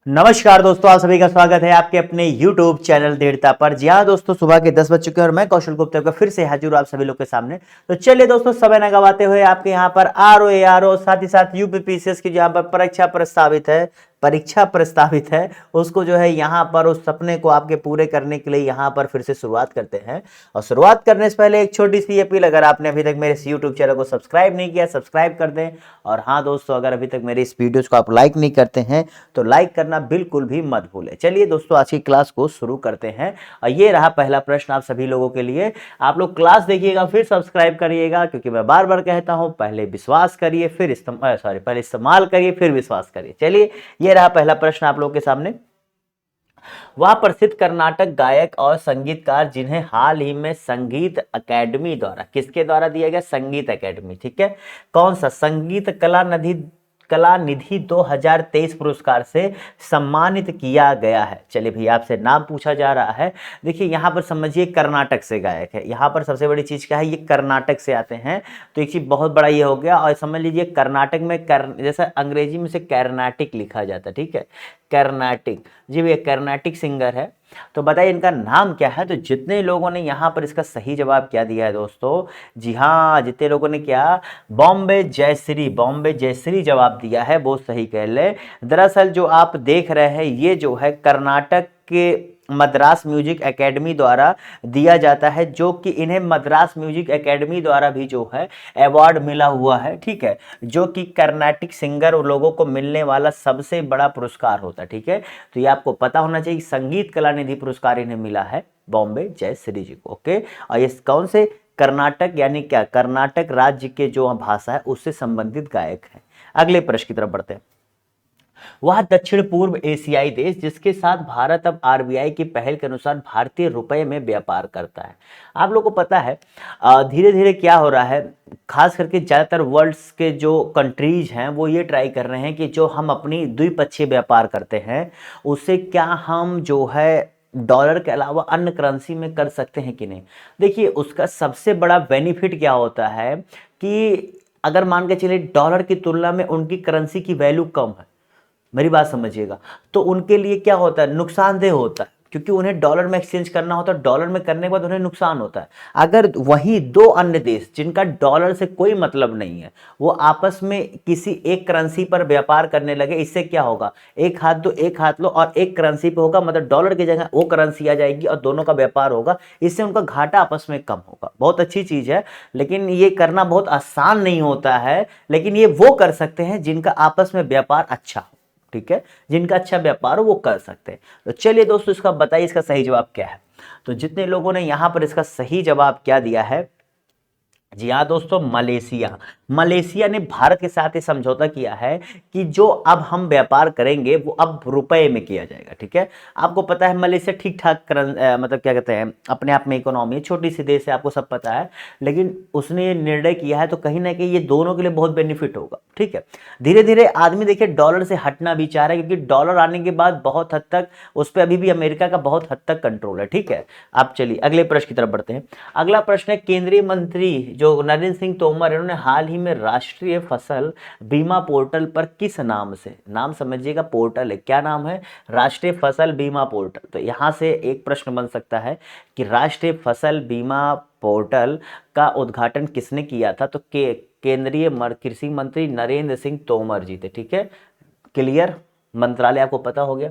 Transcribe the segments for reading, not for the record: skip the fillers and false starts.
नमस्कार दोस्तों, आप सभी का स्वागत है आपके अपने YouTube चैनल दृढ़ता पर। जी हाँ दोस्तों, सुबह के 10 बज चुके हैं और मैं कौशल गुप्ता का फिर से हाजिर हूँ आप सभी लोग के सामने। तो चलिए दोस्तों, समय न गवाते हुए आपके यहाँ पर RO साथ ही साथ यूपीपीसीएस की जहाँ पर परीक्षा प्रस्तावित है उसको जो है यहाँ पर उस सपने को आपके पूरे करने के लिए यहाँ पर फिर से शुरुआत करते हैं। और शुरुआत करने से पहले एक छोटी सी अपील, अगर आपने अभी तक मेरे इस YouTube चैनल को सब्सक्राइब नहीं किया सब्सक्राइब कर दें। और हाँ दोस्तों, अगर अभी तक मेरी इस वीडियोस को आप लाइक नहीं करते हैं तो लाइक करना बिल्कुल भी मत भूलें। चलिए दोस्तों, आज की क्लास को शुरू करते हैं और ये रहा पहला प्रश्न आप सभी लोगों के लिए। आप लोग क्लास देखिएगा फिर सब्सक्राइब करिएगा, क्योंकि मैं बार बार कहता हूं पहले विश्वास करिए फिर पहले इस्तेमाल करिए फिर विश्वास करिए। चलिए, ये रहा पहला प्रश्न आप लोगों के सामने। वह प्रसिद्ध कर्नाटक गायक और संगीतकार जिन्हें हाल ही में संगीत अकेडमी द्वारा, किसके द्वारा दिया गया? संगीत अकेडमी, ठीक है। कौन सा? संगीत कला निधि 2023 पुरस्कार से सम्मानित किया गया है। चलिए भैया, आपसे नाम पूछा जा रहा है। देखिए यहाँ पर समझिए, कर्नाटक से गायक है। यहाँ पर सबसे बड़ी चीज क्या है, ये कर्नाटक से आते हैं। तो एक चीज बहुत बड़ा ये हो गया। और समझ लीजिए कर्नाटक में जैसा अंग्रेजी में से कर्नाटिक लिखा जाता है, ठीक है, कर्नाटिक। जी भैया, कर्नाटिक सिंगर है। तो बताइए इनका नाम क्या है? तो जितने लोगों ने यहाँ पर इसका सही जवाब क्या दिया है दोस्तों, जी हाँ, जितने लोगों ने क्या, बॉम्बे जयश्री जवाब दिया है वो सही कह ले। दरअसल जो आप देख रहे हैं ये जो है कर्नाटक के मद्रास म्यूजिक एकेडमी द्वारा दिया जाता है, जो कि इन्हें मद्रास म्यूजिक एकेडमी द्वारा भी जो है अवार्ड मिला हुआ है, ठीक है, जो कि कर्नाटिक सिंगर लोगों को मिलने वाला सबसे बड़ा पुरस्कार होता है, ठीक है। तो ये आपको पता होना चाहिए, संगीत कला निधि पुरस्कार इन्हें मिला है बॉम्बे जयश्री जी को, ओके। और ये कौन से? कर्नाटक, यानी क्या, कर्नाटक राज्य के जो भाषा है उससे संबंधित गायक है। अगले प्रश्न की तरफ बढ़ते हैं। वह दक्षिण पूर्व एशियाई देश जिसके साथ भारत अब आरबीआई की पहल के अनुसार भारतीय रुपए में व्यापार करता है। आप लोगों को पता है धीरे धीरे क्या हो रहा है, खास करके ज्यादातर वर्ल्ड के जो कंट्रीज हैं वो ये ट्राई कर रहे हैं कि जो हम अपनी द्विपक्षीय व्यापार करते हैं उससे क्या हम जो है डॉलर के अलावा अन्य करेंसी में कर सकते हैं कि नहीं। देखिए उसका सबसे बड़ा बेनिफिट क्या होता है कि अगर मान के चलिए डॉलर की तुलना में उनकी करेंसी की वैल्यू कम है, मेरी बात समझिएगा, तो उनके लिए क्या होता है, नुकसानदेह होता है, क्योंकि उन्हें डॉलर में एक्सचेंज करना होता है। डॉलर में करने के बाद उन्हें नुकसान होता है। अगर वही दो अन्य देश जिनका डॉलर से कोई मतलब नहीं है वो आपस में किसी एक करेंसी पर व्यापार करने लगे, इससे क्या होगा, एक हाथ दो एक हाथ लो और एक करेंसी पे होगा, मतलब डॉलर की जगह वो करेंसी आ जाएगी और दोनों का व्यापार होगा। इससे उनका घाटा आपस में कम होगा। बहुत अच्छी चीज है, लेकिन ये करना बहुत आसान नहीं होता है। लेकिन ये वो कर सकते हैं जिनका आपस में व्यापार अच्छा हो, ठीक है, जिनका अच्छा व्यापार हो वो कर सकते हैं। तो चलिए दोस्तों, इसका बताइए इसका सही जवाब क्या है। तो जितने लोगों ने यहां पर इसका सही जवाब क्या दिया है, जी हाँ दोस्तों, मलेशिया ने भारत के साथ ये समझौता किया है कि जो अब हम व्यापार करेंगे वो अब रुपए में किया जाएगा, ठीक है। आपको पता है मलेशिया ठीक ठाक मतलब क्या कहते हैं, अपने आप में इकोनॉमी, छोटी सी देश है, आपको सब पता है। लेकिन उसने ये निर्णय किया है तो कहीं ना कहीं ये दोनों के लिए बहुत बेनिफिट होगा, ठीक है। धीरे धीरे आदमी देखिए डॉलर से हटना भी चाह रहा है, क्योंकि डॉलर आने के बाद बहुत हद तक उस पर अभी भी अमेरिका का बहुत हद तक कंट्रोल है, ठीक है। आप चलिए अगले प्रश्न की तरफ बढ़ते हैं। अगला प्रश्न है, केंद्रीय मंत्री जो नरेंद्र सिंह तोमर, इन्होंने हाल ही में राष्ट्रीय फसल बीमा पोर्टल पर किस नाम से, नाम समझिएगा, पोर्टल है, क्या नाम है, राष्ट्रीय फसल बीमा पोर्टल। तो यहां से एक प्रश्न बन सकता है कि राष्ट्रीय फसल बीमा पोर्टल का उद्घाटन किसने किया था? तो केंद्रीय कृषि मंत्री नरेंद्र सिंह तोमर जी थे, ठीक है, क्लियर, मंत्रालय आपको पता हो गया।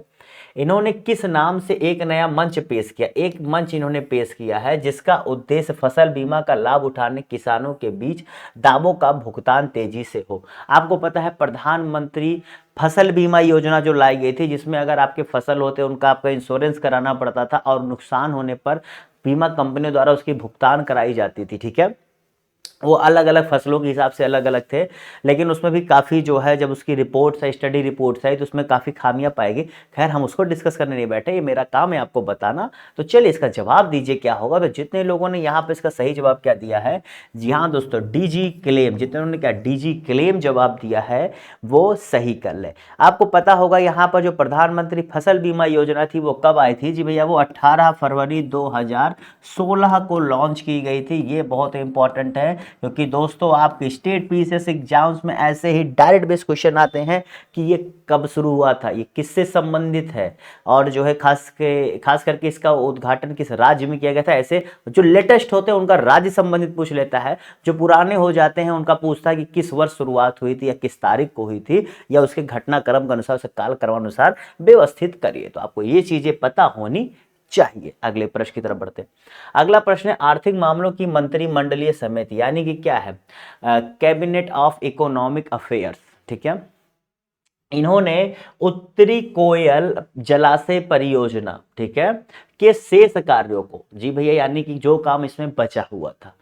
इन्होंने किस नाम से एक नया मंच पेश किया? एक मंच इन्होंने पेश किया है जिसका उद्देश्य फसल बीमा का लाभ उठाने किसानों के बीच दावों का भुगतान तेजी से हो। आपको पता है प्रधानमंत्री फसल बीमा योजना जो लाई गई थी, जिसमें अगर आपके फसल होते उनका आपका इंश्योरेंस कराना पड़ता था और नुकसान होने पर बीमा कंपनियों द्वारा उसकी भुगतान कराई जाती थी, ठीक है। वो अलग अलग फसलों के हिसाब से अलग अलग थे, लेकिन उसमें भी काफ़ी जो है, जब उसकी रिपोर्ट्स है, स्टडी रिपोर्ट्स है, तो उसमें काफ़ी खामियां पाएगी। खैर हम उसको डिस्कस करने नहीं बैठे, ये मेरा काम है आपको बताना। तो चलिए इसका जवाब दीजिए क्या होगा। तो जितने लोगों ने यहाँ पे इसका सही जवाब क्या दिया है, जी हाँ दोस्तों, डीजी क्लेम, जितने लोगों ने क्या डीजी क्लेम जवाब दिया है वो सही कर ले। आपको पता होगा यहाँ पर जो प्रधानमंत्री फसल बीमा योजना थी वो कब आई थी? जी भैया, वो 18 फरवरी 2016 को लॉन्च की गई थी। ये बहुत इंपॉर्टेंट है, क्योंकि दोस्तों आपके स्टेट पीसीएस एग्जाम्स में ऐसे ही डायरेक्ट बेस्ड क्वेश्चन आते हैं कि ये कब शुरू हुआ था, ये किससे संबंधित है, और जो है खास करके इसका उद्घाटन किस राज्य में किया गया था। ऐसे जो लेटेस्ट होते हैं उनका राज्य संबंधित पूछ लेता है, जो पुराने हो जाते हैं उनका पूछता है कि किस वर्ष शुरुआत हुई थी या किस तारीख को हुई थी, या उसके घटनाक्रम के अनुसार, उसके काल क्रमानुसार व्यवस्थित करिए। तो आपको ये चीजें पता होनी चाहिए। अगले प्रश्न की तरफ बढ़ते हैं। अगला प्रश्न है आर्थिक मामलों की मंत्रिमंडलीय समिति, यानी कि क्या है, कैबिनेट ऑफ इकोनॉमिक अफेयर्स, ठीक है। इन्होंने उत्तरी कोयल जलाशय परियोजना, ठीक है, के शेष कार्यों को, जी भैया, यानी कि जो काम इसमें बचा हुआ था,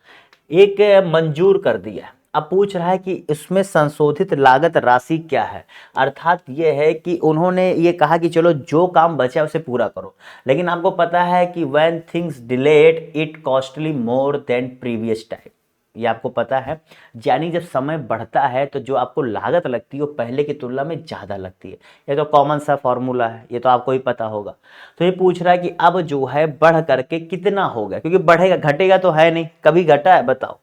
एक मंजूर कर दिया। अब पूछ रहा है कि इसमें संशोधित लागत राशि क्या है, अर्थात ये है कि उन्होंने ये कहा कि चलो जो काम बचा है उसे पूरा करो, लेकिन आपको पता है कि when things delayed it costly more than previous time, ये आपको पता है, यानी जब समय बढ़ता है तो जो आपको लागत लगती है वो पहले की तुलना में ज़्यादा लगती है। ये तो कॉमन सा फॉर्मूला है, ये तो आपको ही पता होगा। तो ये पूछ रहा है कि अब जो है बढ़ करके कितना हो गया, क्योंकि बढ़ेगा, घटेगा तो है नहीं, कभी घटा है बताओ।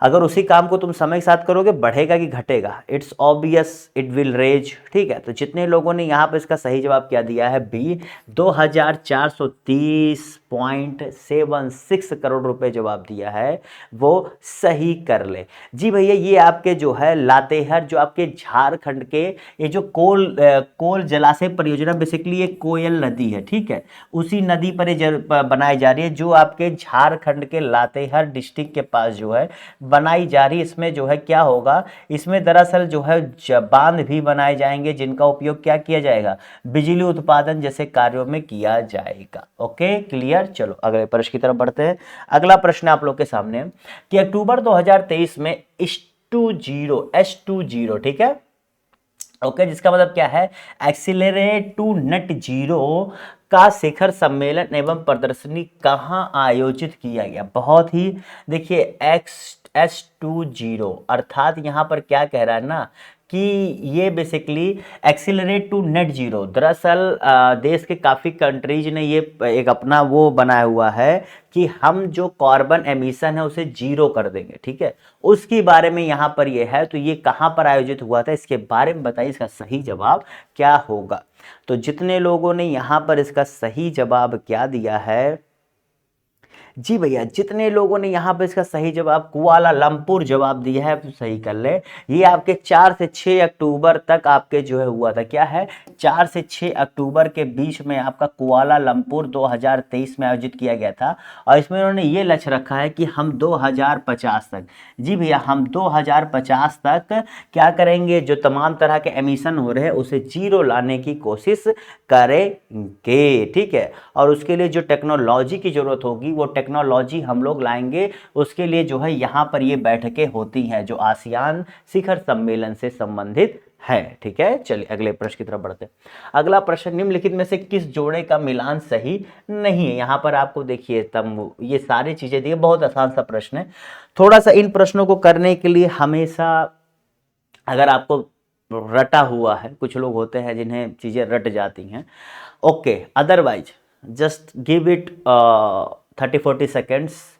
अगर उसी काम को तुम समय के साथ करोगे बढ़ेगा कि घटेगा, it's obvious it will raise, ठीक है। तो जितने लोगों ने यहाँ पर इसका सही जवाब क्या दिया है, बी, 2430.76 करोड़ रुपए जवाब दिया है, वो सही कर ले। जी भैया, ये आपके जो है लातेहर, जो आपके झारखंड के ये जो कोल जलाशय परियोजना, बेसिकली ये कोयल नदी है, ठीक है, उसी नदी पर ये बनाई जा रही है, जो आपके झारखंड के लातेहर डिस्ट्रिक्ट के पास जो है बनाई जा रही है। इसमें जो है क्या होगा, इसमें दरअसल जो है बांध भी बनाए जाएंगे, जिनका उपयोग क्या किया जाएगा, बिजली उत्पादन जैसे कार्यों में किया जाएगा। Okay, clear. चलो अगले प्रश्न की तरफ बढ़ते हैं। अगला प्रश्न आप लोग के सामने कि अक्टूबर 2023 में S20, ठीक है, ओके, जिसका मतलब क्या है, एक्सीलरेट टू नेट जीरो का शिखर सम्मेलन एवं प्रदर्शनी कहाँ आयोजित किया गया। बहुत ही देखिए, S20, अर्थात यहाँ पर क्या कह रहा है ना कि ये basically accelerate to net zero, दरअसल देश के काफ़ी कंट्रीज ने ये एक अपना वो बनाया हुआ है कि हम जो कार्बन एमिशन है उसे जीरो कर देंगे, ठीक है, उसके बारे में यहाँ पर ये है। तो ये कहाँ पर आयोजित हुआ था, इसके बारे में बताइए, इसका सही जवाब क्या होगा। तो जितने लोगों ने यहाँ पर इसका सही जवाब क्या दिया है, जी भैया, जितने लोगों ने यहाँ पे इसका सही जवाब कुआलालंपुर जवाब दिया है, तो सही कर ले। ये आपके 4 से 6 अक्टूबर तक आपके जो है हुआ था, क्या है, 4 से 6 अक्टूबर के बीच में आपका कुआलालंपुर 2023 में आयोजित किया गया था। और इसमें उन्होंने ये लक्ष्य रखा है कि हम 2050 तक, जी भैया, हम 2050 तक क्या करेंगे, जो तमाम तरह के एमिशन हो रहे हैं उसे जीरो लाने की कोशिश करेंगे, ठीक है। और उसके लिए जो टेक्नोलॉजी की जरूरत होगी वो टेक्नोलॉजी हम लोग लाएंगे। उसके लिए जो है यहाँ पर ये बैठकें होती हैं जो आसियान शिखर सम्मेलन से संबंधित है, ठीक है। चलिए अगले प्रश्न की तरफ बढ़ते हैं। अगला प्रश्न, निम्नलिखित में से किस जोड़े का मिलान सही नहीं है। यहाँ पर आपको देखिए तब ये सारी चीजें दी, बहुत आसान सा प्रश्न है। थोड़ा सा इन प्रश्नों को करने के लिए हमेशा, अगर आपको रटा हुआ है, कुछ लोग होते हैं जिन्हें चीजें रट जाती हैं, okay, otherwise just give it 30-40 seconds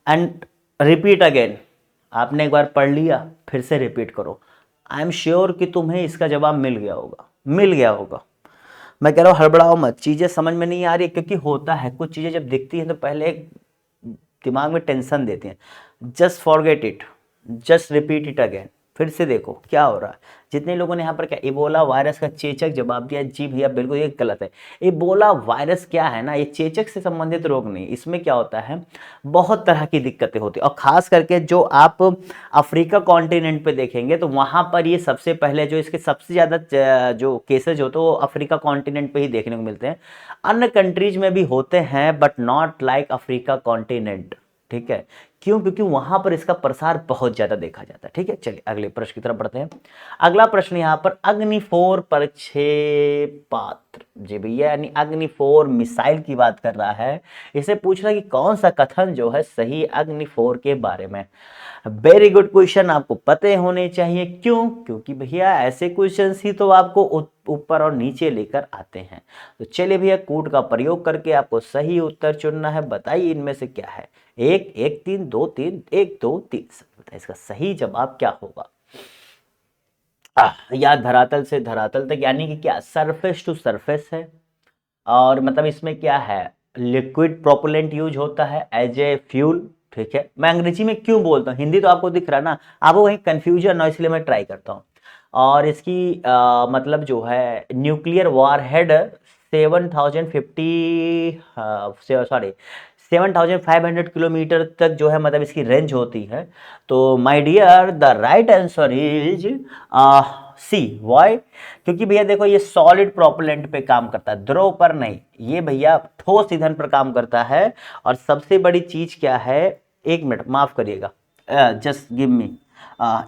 and repeat again. आपने एक बार पढ़ लिया, फिर से रिपीट करो। आई एम श्योर कि तुम्हें इसका जवाब मिल गया होगा, मिल गया होगा। मैं कह रहा हूँ हड़बड़ाओ मत, चीज़ें समझ में नहीं आ रही, क्योंकि होता है कुछ चीज़ें जब दिखती हैं तो पहले दिमाग में टेंशन देती हैं। Just forget it, just repeat it again, फिर से देखो क्या हो रहा है। जितने लोगों ने यहाँ पर क्या इबोला वायरस का चेचक जवाब दिया, जी भैया बिल्कुल ये गलत है। इबोला वायरस क्या है ना, ये चेचक से संबंधित रोग नहीं, इसमें क्या होता है, बहुत तरह की दिक्कतें होती है। और खास करके जो आप अफ्रीका कॉन्टिनेंट पे देखेंगे तो वहाँ पर ये सबसे पहले जो इसके सबसे ज़्यादा जो केसेज होते हैं वो अफ्रीका कॉन्टिनेंट पे ही देखने को मिलते हैं। अन्य कंट्रीज में भी होते हैं but not like Africa continent, ठीक है। क्यों, क्योंकि वहां पर इसका प्रसार बहुत ज्यादा देखा जाता है, ठीक है। चलिए अगले प्रश्न की तरफ बढ़ते हैं। अगला प्रश्न यहाँ पर अग्नि-4 प्रक्षेपास्त्र, जी भैया, यानी अग्नि-4 मिसाइल की बात कर रहा है। इसे पूछ रहा है कि कौन सा कथन जो है सही अग्नि-4 के बारे में। वेरी गुड क्वेश्चन, आपको पते होने चाहिए। क्यों, क्योंकि भैया ऐसे क्वेश्चन ही तो आपको ऊपर और नीचे लेकर आते हैं। तो चलिए भैया, कोड का प्रयोग करके आपको सही उत्तर चुनना है। बताइए इनमें से क्या है, 1, 1, 3, 2 3 1 2 3। बताइए इसका सही जवाब क्या होगा। या धरातल से धरातल तक, यानी कि क्या सरफेस टू सरफेस है। और मतलब इसमें क्या है, लिक्विड प्रोपेलेंट यूज होता है एज ए फ्यूल। ठीक है, मैं अंग्रेजी में क्यों बोलता हूँ, हिंदी तो आपको दिख रहा है ना, आपको कहीं कंफ्यूजन हो इसलिए मैं ट्राई करता हूँ। और इसकी मतलब जो है न्यूक्लियर वारहेड 7050 सॉरी 7500 किलोमीटर तक जो है मतलब इसकी रेंज होती है। तो my dear the right answer is C. Why? क्योंकि भैया देखो ये सॉलिड प्रोपेलेंट पे काम करता है, द्रव पर नहीं, ये भैया ठोस ईंधन पर काम करता है। और सबसे बड़ी चीज क्या है, एक मिनट माफ करिएगा, जस्ट गिव मी,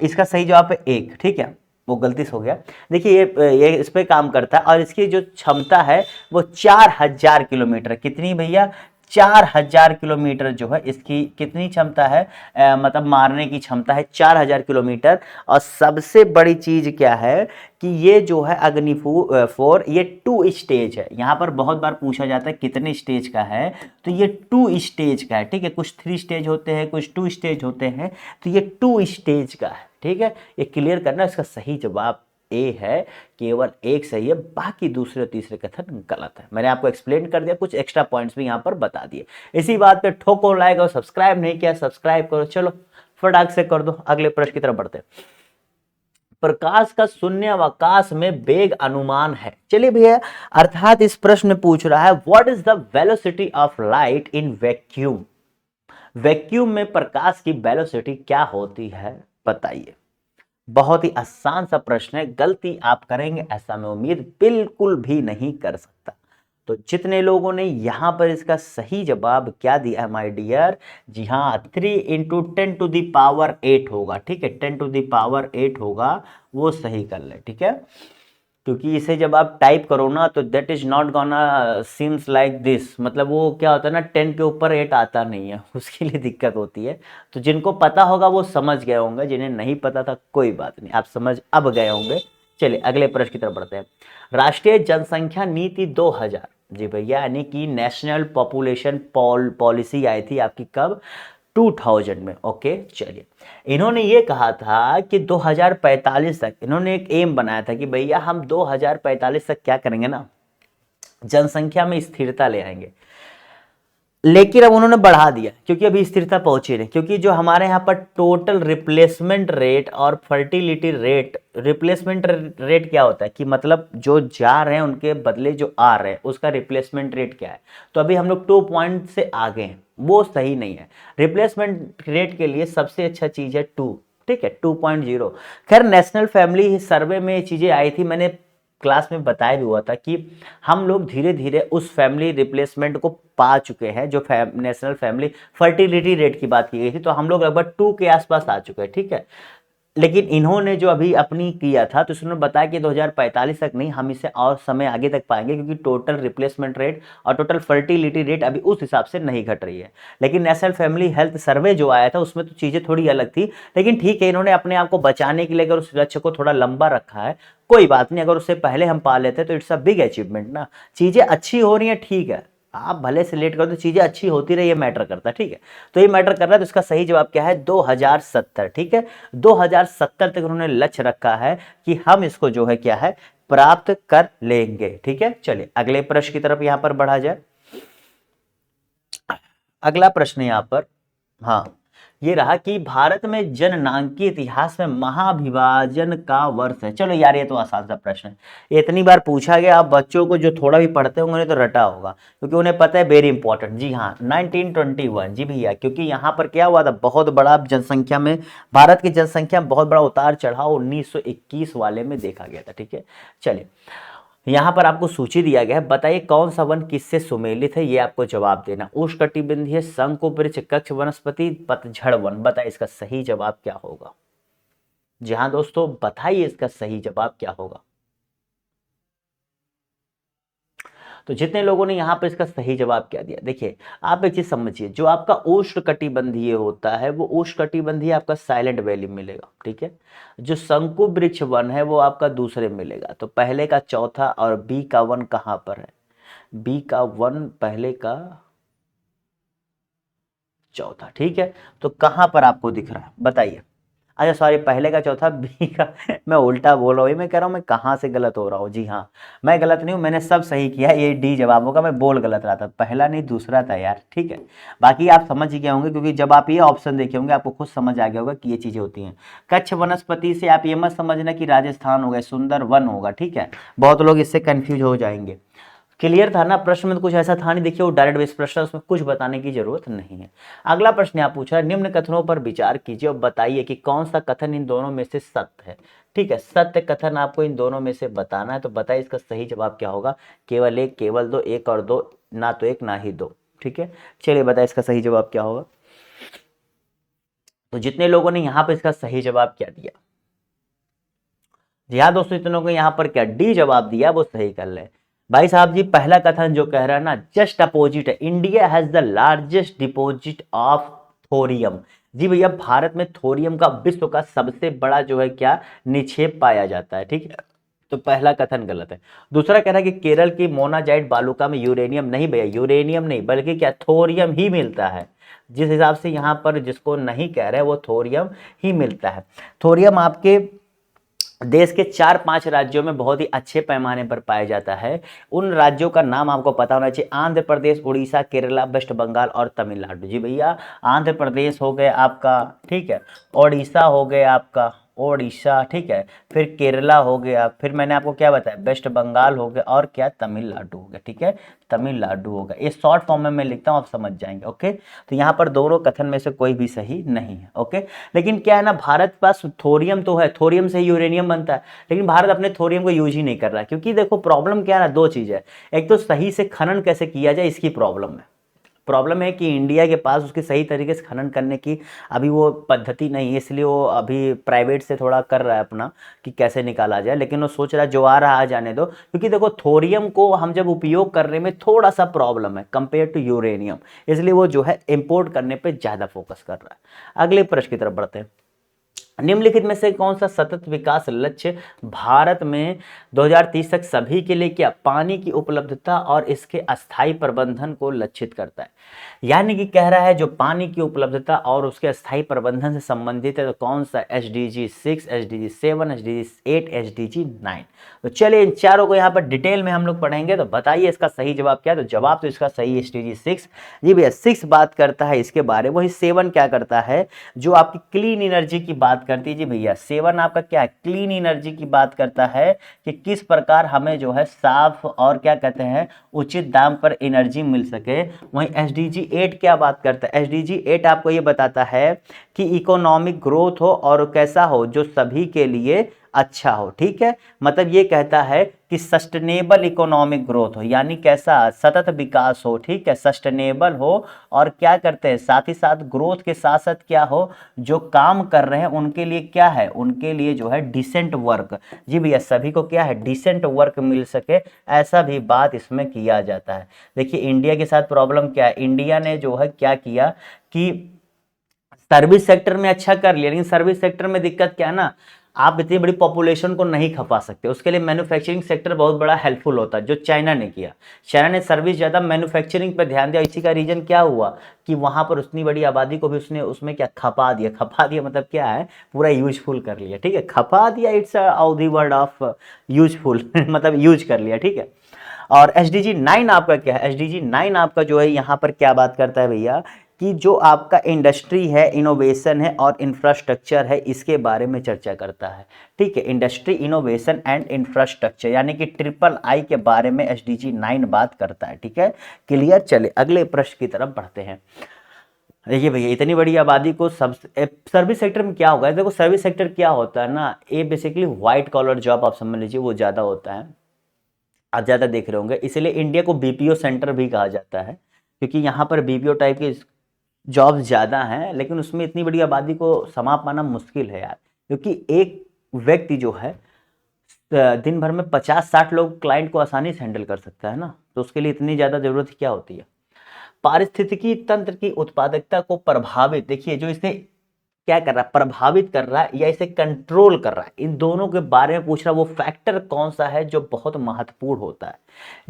इसका सही जवाब है एक। ठीक है, वो गलती से हो गया। देखिए ये इस पे काम करता है और इसकी जो क्षमता है वो 4000 किलोमीटर। कितनी भैया, 4000 किलोमीटर जो है इसकी कितनी क्षमता है, मतलब मारने की क्षमता है 4000 किलोमीटर। और सबसे बड़ी चीज क्या है कि ये जो है अग्निफोर ये 2 स्टेज है। यहाँ पर बहुत बार पूछा जाता है कितने स्टेज का है, तो ये 2 स्टेज का है। ठीक है, कुछ 3 स्टेज होते हैं, कुछ 2 स्टेज होते हैं, तो ये 2 स्टेज का है। ठीक है, ये क्लियर करना। इसका सही जवाब ए है, केवल एक सही है, बाकी दूसरे और तीसरे कथन गलत है। मैंने आपको एक्सप्लेन कर दिया, कुछ एक्स्ट्रा पॉइंट्स भी यहाँ पर बता दिए। इसी बात पे ठोको लाइक और सब्सक्राइब नहीं किया सब्सक्राइब करो। चलो फटाक से कर दो, अगले प्रश्न की तरफ बढ़ते हैं। प्रकाश का शून्यावकाश में वेग अनुमान है। चलिए भैया, अर्थात इस प्रश्न में पूछ रहा है what is the velocity of light in vacuum. Vacuum में प्रकाश की वेलोसिटी क्या होती है बताइए। बहुत ही आसान सा प्रश्न है, गलती आप करेंगे ऐसा मैं उम्मीद बिल्कुल भी नहीं कर सकता। तो जितने लोगों ने यहां पर इसका सही जवाब क्या दिया है माय डियर, जी हाँ 3 × 10⁸ होगा। ठीक है, 10⁸ होगा, वो सही कर ले। ठीक है, क्योंकि इसे जब आप टाइप करो ना तो that is not gonna seems like this, मतलब वो क्या होता है ना 10 के ऊपर 8 आता नहीं है, उसके लिए दिक्कत होती है। तो जिनको पता होगा वो समझ गए होंगे, जिन्हें नहीं पता था कोई बात नहीं, आप समझ अब गए होंगे। चलिए अगले प्रश्न की तरफ बढ़ते हैं। राष्ट्रीय जनसंख्या नीति 2000, जी भैया, यानी कि नेशनल पॉपुलेशन पॉलिसी आई थी आपकी कब, 2000 में। ओके चलिए, इन्होंने ये कहा था कि 2045 तक इन्होंने एक एम बनाया था कि भैया हम 2045 तक क्या करेंगे ना, जनसंख्या में स्थिरता ले आएंगे। लेकिन अब उन्होंने बढ़ा दिया क्योंकि अभी स्थिरता पहुंची नहीं, क्योंकि जो हमारे यहाँ पर टोटल रिप्लेसमेंट रेट और फर्टिलिटी रेट, रिप्लेसमेंट रेट क्या होता है कि मतलब जो जा रहे हैं उनके बदले जो आ रहे हैं उसका रिप्लेसमेंट रेट क्या है, तो अभी हम लोग 2 पॉइंट से आगे हैं, वो सही नहीं है। रिप्लेसमेंट रेट के लिए सबसे अच्छा चीज है 2। ठीक है, 2.0। खैर नेशनल फैमिली सर्वे में ये चीजें आई थी, मैंने क्लास में बताया भी हुआ था कि हम लोग धीरे धीरे उस फैमिली रिप्लेसमेंट को पा चुके हैं। जो नेशनल फैमिली फर्टिलिटी रेट की बात की गई थी, तो हम लोग लगभग 2 के आसपास आ चुके हैं। ठीक है, लेकिन इन्होंने जो अभी अपनी किया था तो उन्होंने बताया कि 2045 तक नहीं, हम इसे और समय आगे तक पाएंगे, क्योंकि टोटल रिप्लेसमेंट रेट और टोटल फर्टिलिटी रेट अभी उस हिसाब से नहीं घट रही है। लेकिन नेशनल फैमिली हेल्थ सर्वे जो आया था उसमें तो चीजें थोड़ी अलग थी, लेकिन ठीक है, इन्होंने अपने आप को बचाने के लिए अगर उस लक्ष्य को थोड़ा लंबा रखा है, कोई बात नहीं, अगर उससे पहले हम पा लेते तो इट्स अ बिग अचीवमेंट ना। चीजें अच्छी हो रही है, ठीक है, आप भले से लेट कर दो, चीजें अच्छी होती रही, ये मैटर करता है। ठीक है, तो ये मैटर कर रहा है, तो इसका सही जवाब क्या है, 2070। ठीक है, 2070 तक उन्होंने लक्ष्य रखा है कि हम इसको जो है क्या है प्राप्त कर लेंगे। ठीक है, चलिए अगले प्रश्न की तरफ यहां पर बढ़ा जाए। अगला प्रश्न यहां पर, हाँ, ये रहा कि भारत में जननांग इतिहास में महाविभाजन का वर्ष है। चलो यार ये तो आसान सा प्रश्न है, ये इतनी बार पूछा गया, आप बच्चों को जो थोड़ा भी पढ़ते होंगे तो रटा होगा, क्योंकि उन्हें पता है वेरी इंपॉर्टेंट। जी हाँ 1921, जी भैया, क्योंकि यहाँ पर क्या हुआ था, बहुत बड़ा जनसंख्या में, भारत की जनसंख्या में बहुत बड़ा उतार चढ़ाव 1921 वाले में देखा गया था। ठीक है, चलिए यहां पर आपको सूची दिया गया है, बताइए कौन सा वन किससे सुमेलित है, ये आपको जवाब देना। उष्णकटिबंधीय, शंकुवृक्ष, कक्ष वनस्पति, पतझड़ वन। बताइए इसका सही जवाब क्या होगा। जी हाँ दोस्तों, बताइए इसका सही जवाब क्या होगा। तो जितने लोगों ने यहाँ पर इसका सही जवाब क्या दिया, देखिए आप एक चीज समझिए, जो आपका उष्णकटिबंधीय होता है वो उष्णकटिबंधीय आपका साइलेंट वैली मिलेगा। ठीक है, जो शंकु वृक्ष वन है वो आपका दूसरे मिलेगा। तो पहले का चौथा और बी का वन कहाँ पर है, बी का वन पहले का चौथा, ठीक है। तो कहां पर आपको दिख रहा है बताइए। अच्छा सॉरी, पहले का चौथा बी का मैं उल्टा बोल रहा हूँ, मैं कह रहा हूँ मैं कहाँ से गलत हो रहा हूँ। जी हाँ, मैं गलत नहीं हूँ, मैंने सब सही किया, ये डी जवाब होगा, मैं बोल गलत रहा था, पहला नहीं दूसरा था यार, ठीक है। बाकी आप समझ ही गए होंगे, क्योंकि जब आप ये ऑप्शन देखे होंगे आपको खुद समझ आ गया होगा कि ये चीज़ें होती हैं। कच्छ वनस्पति से आप ये मत समझना कि राजस्थान होगा, सुंदर वन होगा, ठीक है। बहुत लोग इससे कंफ्यूज हो जाएंगे। क्लियर था ना, प्रश्न में तो कुछ ऐसा था नहीं, देखिए वो डायरेक्ट बेस प्रश्न, उसमें कुछ बताने की जरूरत नहीं है। अगला प्रश्न आप पूछा, निम्न कथनों पर विचार कीजिए और बताइए कि कौन सा कथन इन दोनों में से सत्य है। ठीक है, सत्य कथन आपको इन दोनों में से बताना है, तो बताइए इसका सही जवाब क्या होगा। केवल एक, केवल दो, एक और दो, ना तो एक ना ही दो, ठीक है। चलिए बताइए इसका सही जवाब क्या होगा। तो जितने लोगों ने यहाँ पर इसका सही जवाब क्या दिया, जी हाँ दोस्तों, इतनों को यहाँ पर क्या डी जवाब दिया वो सही कर ले। भाई साहब जी, पहला कथन जो कह रहा है ना, जस्ट अपोजिट है, India has the largest deposit of thorium. जी भैया, भारत में थोरियम का विश्व का सबसे बड़ा जो है क्या निक्षेप पाया जाता है, ठीक है। तो पहला कथन गलत है। दूसरा कह रहा है कि केरल की मोनाजाइट बालुका में यूरेनियम नहीं भैया, यूरेनियम नहीं बल्कि क्या थोरियम ही मिलता है। जिस हिसाब से यहाँ पर जिसको नहीं कह रहे वो थोरियम ही मिलता है। थोरियम आपके देश के 4-5 राज्यों में बहुत ही अच्छे पैमाने पर पाया जाता है। उन राज्यों का नाम आपको पता होना चाहिए, आंध्र प्रदेश, उड़ीसा, केरला, वेस्ट बंगाल और तमिलनाडु। जी भैया, आंध्र प्रदेश हो गए आपका, ठीक है, उड़ीसा हो गए आपका, ओडिशा, ठीक है, फिर केरला हो गया, फिर मैंने आपको क्या बताया, वेस्ट बंगाल हो गया, और क्या तमिलनाडु हो गया, ठीक है, तमिलनाडु होगा। ये शॉर्ट फॉर्म में मैं लिखता हूँ, आप समझ जाएंगे, ओके। तो यहाँ पर दोनों कथन में से कोई भी सही नहीं है, ओके। लेकिन क्या है ना, भारत के पास थोरियम तो है, थोरियम से ही यूरेनियम बनता है, लेकिन भारत अपने थोरियम को यूज ही नहीं कर रहा है, क्योंकि देखो प्रॉब्लम क्या है ना, दो चीज है। एक तो सही से खनन कैसे किया जाए, इसकी प्रॉब्लम है। प्रॉब्लम है कि इंडिया के पास उसकी सही तरीके से खनन करने की अभी वो पद्धति नहीं है, इसलिए वो अभी प्राइवेट से थोड़ा कर रहा है अपना कि कैसे निकाला जाए, लेकिन वो सोच रहा है जो आ रहा आ जाने दो, क्योंकि देखो थोरियम को हम जब उपयोग करने में थोड़ा सा प्रॉब्लम है कंपेयर टू यूरेनियम, इसलिए वो जो है इंपोर्ट करने पे ज़्यादा फोकस कर रहा है। अगले प्रश्न की तरफ बढ़ते हैं। निम्नलिखित में से कौन सा सतत विकास लक्ष्य भारत में 2030 तक सभी के लिए क्या पानी की उपलब्धता और इसके अस्थायी प्रबंधन को लक्षित करता है। यानी कि कह रहा है जो पानी की उपलब्धता और उसके अस्थायी प्रबंधन से संबंधित है, तो कौन सा, SDG 6, SDG 7, SDG 8, SDG 9। तो चलिए इन चारों को यहाँ पर डिटेल में हम लोग पढ़ेंगे, तो बताइए इसका सही जवाब क्या है। तो जवाब तो इसका सही है SDG 6। जी भैया, 6 बात करता है इसके बारे में, वही 7 क्या करता है, जो आपकी क्लीन एनर्जी की बात करती है। जी भैया, 7 आपका क्या है, क्लीन एनर्जी की बात करता है कि किस प्रकार हमें जो है साफ और क्या कहते हैं उचित दाम पर एनर्जी मिल सके। वहीं SDG 8 क्या बात करता है, SDG 8 आपको ये बताता है कि इकोनॉमिक ग्रोथ हो और कैसा हो, जो सभी के लिए अच्छा हो, ठीक है। मतलब ये कहता है कि सस्टेनेबल इकोनॉमिक ग्रोथ हो, यानी कैसा, सतत विकास हो, ठीक है, सस्टेनेबल हो, और क्या करते हैं साथ ही साथ ग्रोथ के साथ साथ क्या हो, जो काम कर रहे हैं उनके लिए क्या है, उनके लिए जो है डिसेंट वर्क। जी भैया, सभी को क्या है, डिसेंट वर्क मिल सके, ऐसा भी बात इसमें किया जाता है। देखिए इंडिया के साथ प्रॉब्लम क्या है, इंडिया ने जो है क्या किया कि सर्विस सेक्टर में अच्छा कर लिया, लेकिन सर्विस सेक्टर में दिक्कत क्या है ना, आप इतनी बड़ी पॉपुलेशन को नहीं खपा सकते, उसके लिए मैन्युफैक्चरिंग सेक्टर बहुत बड़ा हेल्पफुल होता है, जो चाइना ने किया। चाइना ने सर्विस ज़्यादा मैन्युफैक्चरिंग पर ध्यान दिया, इसी का रीजन क्या हुआ कि वहां पर उतनी बड़ी आबादी को भी उसने उसमें क्या खपा दिया। खपा दिया मतलब क्या है, पूरा यूजफुल कर लिया, ठीक है, खपा दिया, it's the word of useful मतलब यूज कर लिया, ठीक है। और SDG 9 आपका क्या है, SDG 9 आपका जो है यहाँ पर क्या बात करता है भैया, कि जो आपका इंडस्ट्री है, इनोवेशन है और इंफ्रास्ट्रक्चर है, इसके बारे में चर्चा करता है, ठीक है। इंडस्ट्री, इनोवेशन एंड इंफ्रास्ट्रक्चर, यानी कि ट्रिपल I के बारे में SDG 9 बात करता है, ठीक है। क्लियर, चले अगले प्रश्न की तरफ बढ़ते हैं। देखिए भैया, इतनी बड़ी आबादी को सब सर्विस सेक्टर में क्या होगा, देखो सर्विस सेक्टर क्या होता है ना, ये बेसिकली व्हाइट कॉलर जॉब आप समझ लीजिए, वो ज़्यादा होता है, आप ज़्यादा देख रहे होंगे, इसलिए इंडिया को BPO सेंटर भी कहा जाता है, क्योंकि यहाँ पर BPO टाइप के जॉब्स ज़्यादा हैं, लेकिन उसमें इतनी बड़ी आबादी को समा पाना मुश्किल है यार, क्योंकि एक व्यक्ति जो है दिन भर में 50-60 लोग क्लाइंट को आसानी से हैंडल कर सकता है ना, तो उसके लिए इतनी ज़्यादा ज़रूरत क्या होती है। पारिस्थितिकी तंत्र की उत्पादकता को प्रभावित, देखिए जो इसने क्या कर रहा है, प्रभावित कर रहा है या इसे कंट्रोल कर रहा है, इन दोनों के बारे में पूछ रहा है। वो फैक्टर कौन सा है जो बहुत महत्वपूर्ण होता है?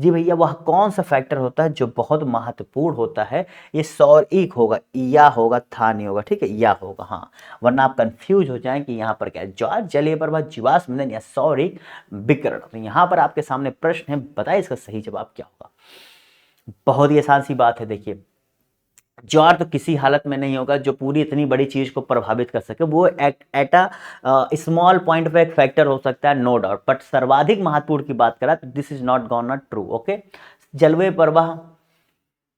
जी भैया, वह कौन सा फैक्टर होता है जो बहुत महत्वपूर्ण होता है? ये सौरिक होगा, या होगा, था नहीं होगा, ठीक है, या होगा, हाँ, वरना आप कंफ्यूज हो जाएं कि यहाँ पर क्या है, ज्वार, जलीय प्रवाह, जीवाश्म ईंधन या सौरिक विकिरण। तो यहाँ पर आपके सामने प्रश्न है, बताइए इसका सही जवाब क्या होगा। बहुत ही आसान सी बात है। देखिए, ज्वार तो किसी हालत में नहीं होगा जो पूरी इतनी बड़ी चीज को प्रभावित कर सके। वो एट अ स्मॉल पॉइंट पे एक फैक्टर हो सकता है, नो डाउट, बट सर्वाधिक महत्वपूर्ण की बात करा तो this is not gone not true. Okay, जलवायु प्रवाह,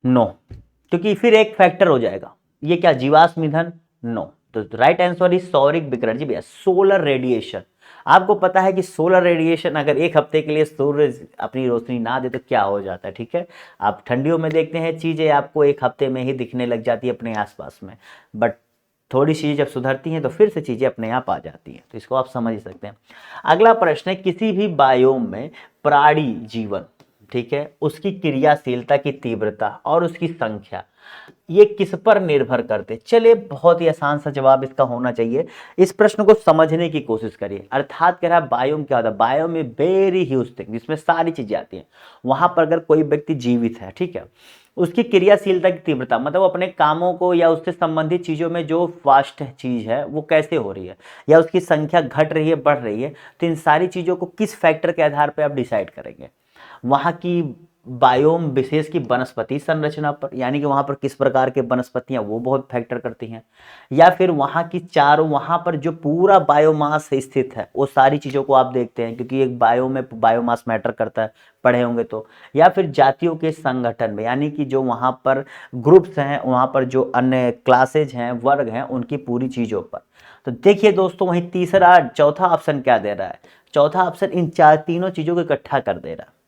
नो, क्योंकि फिर एक फैक्टर हो जाएगा। ये क्या, जीवाश्म ईंधन, नो। तो राइट आंसर इज सौरिक विकिरण। जी भैया, सोलर रेडिएशन। आपको पता है कि सोलर रेडिएशन अगर एक हफ्ते के लिए सूर्य अपनी रोशनी ना दे तो क्या हो जाता है, ठीक है। आप ठंडियों में देखते हैं चीजें आपको एक हफ्ते में ही दिखने लग जाती है अपने आसपास में, बट थोड़ी चीजें जब सुधरती हैं तो फिर से चीजें अपने आप आ जाती हैं। तो इसको आप समझ ही सकते हैं। अगला प्रश्न है, किसी भी बायोम में प्राणी जीवन, ठीक है, उसकी क्रियाशीलता की तीव्रता और उसकी संख्या, ये किस पर निर्भर करते? चलिए, बहुत ही आसान सा जवाब इसका होना चाहिए। इस प्रश्न को समझने की कोशिश करिए। अर्थात कह रहा है बायोम क्या होता है, बायोम में वेरी ह्यूज थिंग, जिसमें सारी चीजें आती हैं। वहां पर अगर कोई व्यक्ति जीवित है, ठीक है, उसकी क्रियाशीलता की तीव्रता मतलब अपने कामों को या उससे संबंधित चीजों में जो फास्ट चीज है वो कैसे हो रही है, या उसकी संख्या घट रही है, बढ़ रही है, तो इन सारी चीजों को किस फैक्टर के आधार पर आप डिसाइड करेंगे? वहां की बायोम विशेष की वनस्पति संरचना पर, यानी कि वहां पर किस प्रकार के वनस्पतियां वो बहुत फैक्टर करती हैं, या फिर वहां की चारों, वहां पर जो पूरा बायोमास स्थित है वो सारी चीजों को आप देखते हैं, क्योंकि एक बायो में बायोमास मैटर करता है, पढ़े होंगे तो, या फिर जातियों के संगठन में, यानी कि जो वहां पर ग्रुप्स हैं, वहां पर जो अन्य क्लासेज हैं, वर्ग हैं, उनकी पूरी चीजों पर। तो देखिए दोस्तों, वहीं तीसरा, चौथा ऑप्शन क्या दे रहा है? चौथा ऑप्शन इन तीनों चीजों को इकट्ठा कर दे रहा है।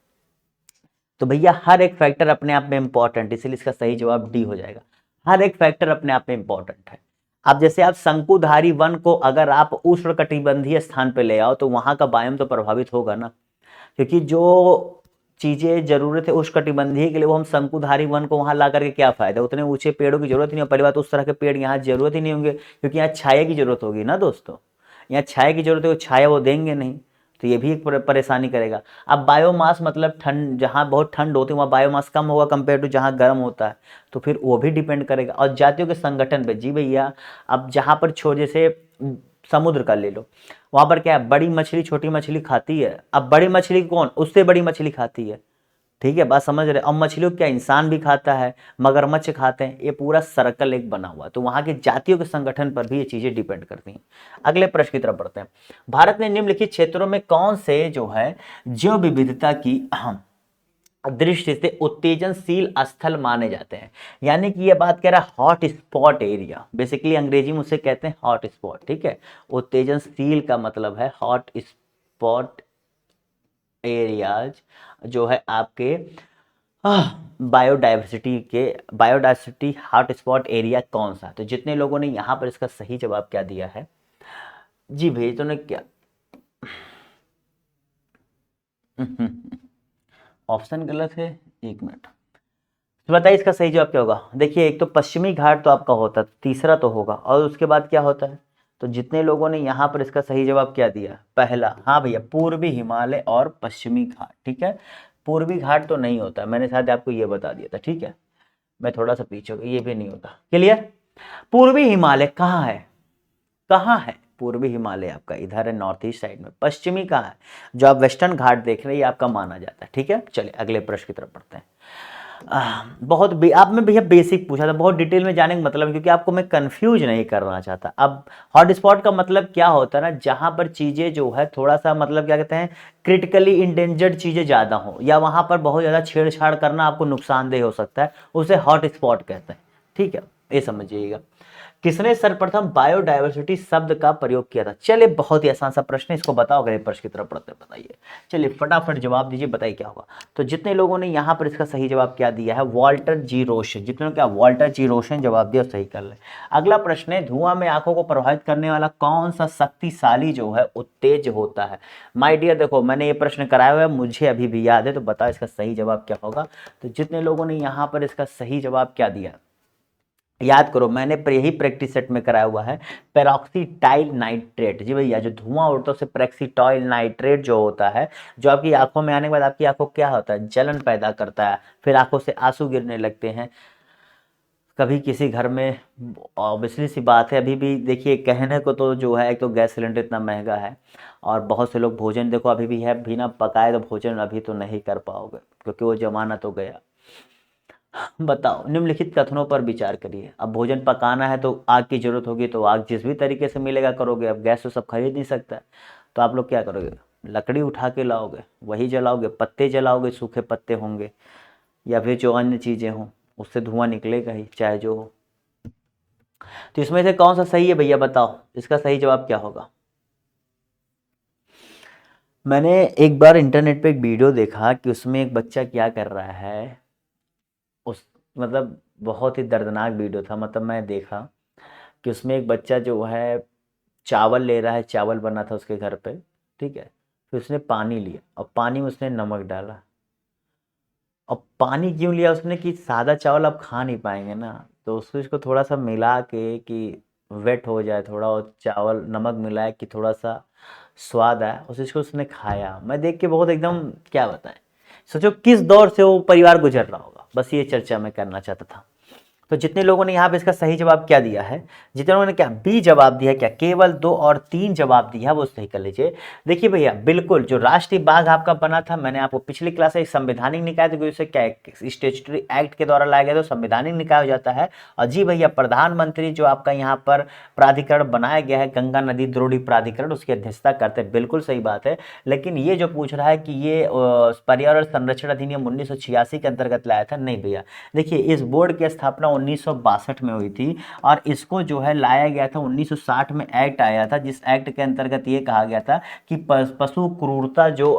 तो भैया, हर एक फैक्टर अपने आप में इंपॉर्टेंट, इसलिए इसका सही जवाब डी हो जाएगा। हर एक फैक्टर अपने आप में इंपॉर्टेंट है। अब जैसे आप शंकुधारी वन को अगर आप उष्णकटिबंधीय स्थान पे ले आओ तो वहां का बायोम तो प्रभावित होगा ना, क्योंकि जो चीजें जरूरत है उष्णकटिबंधीय के लिए वो हम शंकुधारी वन को वहां ला करके क्या फायदा, उतने ऊंचे पेड़ों की जरूरत ही नहीं। पहली बात, उस तरह के पेड़ यहाँ जरूरत ही नहीं होंगे, क्योंकि यहाँ छाया की जरूरत होगी ना दोस्तों, यहाँ छाया की जरूरत है, वो छाया वो देंगे नहीं, तो ये भी एक परेशानी करेगा। अब बायोमास मतलब ठंड, जहाँ बहुत ठंड होती है वहाँ बायोमास कम होगा कंपेयर टू जहाँ गर्म होता है, तो फिर वो भी डिपेंड करेगा। और जातियों के संगठन पे, जी भैया, अब जहाँ पर जैसे समुद्र का ले लो, वहां पर क्या है, बड़ी मछली छोटी मछली खाती है। अब बड़ी मछली कौन, उससे बड़ी मछली खाती है, ठीक है, बात समझ रहे। अब मछलियों क्या, इंसान भी खाता है, मगरमच्छ खाते हैं, ये पूरा सर्कल एक बना हुआ है। तो वहां के जातियों के संगठन पर भी ये चीजें डिपेंड करती हैं। अगले प्रश्न की तरफ बढ़ते हैं। भारत में निम्नलिखित क्षेत्रों में कौन से जो है जैव विविधता की दृष्टि से उत्तेजनशील स्थल माने जाते हैं? यानी कि ये बात कह रहा है हॉट स्पॉट एरिया, बेसिकली अंग्रेजी में उसे कहते हैं हॉट स्पॉट, ठीक है। उत्तेजनशील का मतलब है हॉट स्पॉट एरियाज, जो है आपके बायोडाइवर्सिटी हॉटस्पॉट एरिया कौन सा? तो जितने लोगों ने यहां पर इसका सही जवाब क्या दिया है, जी भैया, तो ने क्या ऑप्शन गलत है, एक मिनट, तो बताइए इसका सही जवाब क्या होगा। देखिए, एक तो पश्चिमी घाट तो आपका होता है, तीसरा तो होगा, और उसके बाद क्या होता है? तो जितने लोगों ने यहाँ पर इसका सही जवाब क्या दिया, पहला, हाँ भैया, पूर्वी हिमालय और पश्चिमी घाट, ठीक है। पूर्वी घाट तो नहीं होता, मैंने शायद आपको ये बता दिया था, ठीक है, मैं थोड़ा सा पीछे, ये भी नहीं होता, क्लियर। पूर्वी हिमालय कहाँ है, कहाँ है पूर्वी हिमालय? आपका इधर है, नॉर्थ ईस्ट साइड में। पश्चिमी कहाँ है? जो आप वेस्टर्न घाट देख रहे हैं, ये आपका माना जाता है, ठीक है। चलिए अगले प्रश्न की तरफ बढ़ते हैं। आप में भैया बेसिक पूछा था, बहुत डिटेल में जाने का मतलब है, क्योंकि आपको मैं कंफ्यूज नहीं करना चाहता। अब हॉटस्पॉट का मतलब क्या होता है ना, जहां पर चीजें जो है थोड़ा सा मतलब क्या कहते हैं, क्रिटिकली इंडेंजर्ड चीजें ज्यादा हो, या वहां पर बहुत ज्यादा छेड़छाड़ करना आपको नुकसानदेह हो सकता है, उसे हॉटस्पॉट कहते हैं, ठीक है, ये समझिएगा। किसने सर्वप्रथम बायोडायवर्सिटी शब्द का प्रयोग किया था? चलिए, बहुत ही आसान सा प्रश्न है, इसको बताओ। अगले प्रश्न की तरफ पढ़ते बताइए। चलिए फटाफट जवाब दीजिए, बताइए क्या होगा। तो जितने लोगों ने यहाँ पर इसका सही जवाब क्या दिया है, वॉल्टर जी रोशन, जितने क्या वॉल्टर जी रोशन जवाब दिया, सही कर ले। अगला प्रश्न है, धुआं में आंखों को प्रभावित करने वाला कौन सा शक्तिशाली जो है उत्तेज होता है? माय डियर, देखो मैंने ये प्रश्न कराया हुआ है, मुझे अभी भी याद है, तो बताओ इसका सही जवाब क्या होगा। तो जितने लोगों ने यहाँ पर इसका सही जवाब क्या दिया, याद करो, मैंने यही प्रैक्टिस सेट में कराया हुआ है, पेरोक्सीटाइल नाइट्रेट। जी भैया, जो धुआं उड़ता है उसे पेरोक्सीटाइल नाइट्रेट जो होता है, जो आपकी आंखों में आने के बाद आपकी आंखों क्या होता है, जलन पैदा करता है, फिर आंखों से आंसू गिरने लगते हैं। कभी किसी घर में, ऑब्वियसली सी बात है, अभी भी देखिए कहने को तो जो है, एक तो गैस सिलेंडर इतना महंगा है, और बहुत से लोग भोजन देखो अभी भी है, बिना पकाए तो भोजन अभी तो नहीं कर पाओगे, क्योंकि वो जमाना तो गया। बताओ, निम्नलिखित कथनों पर विचार करिए। अब भोजन पकाना है तो आग की जरूरत होगी, तो आग जिस भी तरीके से मिलेगा करोगे। अब गैस तो सब खरीद नहीं सकता है, तो आप लोग क्या करोगे, लकड़ी उठा के लाओगे, वही जलाओगे, पत्ते जलाओगे, सूखे पत्ते होंगे, या फिर जो अन्य चीज़ें हों, उससे धुआं निकलेगा ही, चाहे जो हो। तो इसमें से कौन सा सही है भैया, बताओ, इसका सही जवाब क्या होगा। मैंने एक बार इंटरनेट पे एक वीडियो देखा कि उसमें एक बच्चा क्या कर रहा है, उस मतलब बहुत ही दर्दनाक वीडियो था। मतलब मैं देखा कि उसमें एक बच्चा जो है चावल ले रहा है, चावल बना था उसके घर पे, ठीक है, फिर उसने पानी लिया और पानी में उसने नमक डाला। अब पानी क्यों लिया उसने, कि सादा चावल आप खा नहीं पाएंगे ना, तो उसको इसको थोड़ा सा मिला के कि वेट हो जाए थोड़ा, और चावल नमक मिलाए कि थोड़ा सा स्वाद आए, उस चीज़ को उसने खाया। मैं देख के बहुत एकदम, क्या बताएं, सोचो किस दौर से वो परिवार गुजर रहा होगा, बस ये चर्चा मैं करना चाहता था। तो जितने लोगों ने यहाँ पे इसका सही जवाब क्या दिया है, जितने लोगों ने क्या बी जवाब दिया, क्या केवल 2 और 3 जवाब दिया, वो सही कर लीजिए। देखिए भैया, बिल्कुल जो राष्ट्रीय बाघ आपका बना था, मैंने आपको पिछली क्लास में, एक संवैधानिक निकाय तो उसे क्या स्टेचुटरी एक्ट के द्वारा लाया गया, तो संवैधानिक निकाय हो जाता है। और जी भैया, प्रधानमंत्री जो आपका यहाँ पर प्राधिकरण बनाया गया है, गंगा नदी द्रोणी प्राधिकरण, उसकी अध्यक्षता करते हैं, बिल्कुल सही बात है। लेकिन ये जो पूछ रहा है कि ये पर्यावरण संरक्षण अधिनियम 1986 के अंतर्गत लाया था, नहीं भैया। देखिए, इस बोर्ड की स्थापना 1962 में हुई थी, और इसको जो है लाया गया था 1960 में, एक्ट आया था, जिस एक्ट के अंतर्गत ये कहा गया था कि पशु क्रूरता जो